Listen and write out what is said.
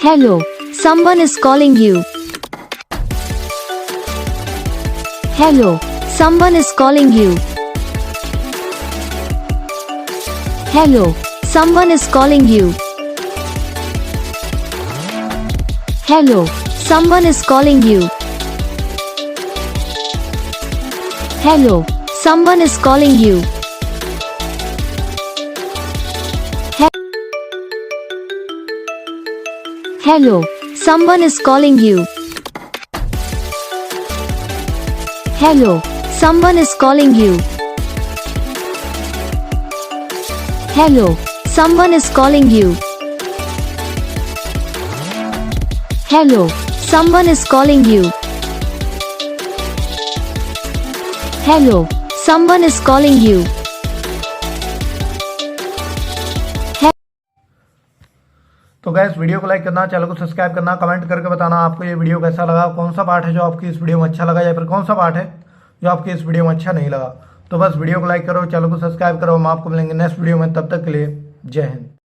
Hello, someone is calling you. Hello, someone is calling you. Hello, someone is calling you. Hello, someone is calling you. Hello, someone is calling you. Hello, someone is calling you. Hello, someone is calling you. Hello, someone is calling you. Hello, someone is calling you. Hello, someone is calling you. तो gas video को like करना, channel को subscribe करना, comment करके बताना आपको ये video कैसा लगा, कौन सा पार्ट है जो आपकी इस वीडियो में अच्छा लगा या फिर कौन सा पार्ट है जो आपकी इस वीडियो में अच्छा नहीं लगा। तो बस वीडियो को लाइक करो, चैनल को सब्सक्राइब करो। हम आपको मिलेंगे नेक्स्ट वीडियो में, तब तक के लिए जय हिंद।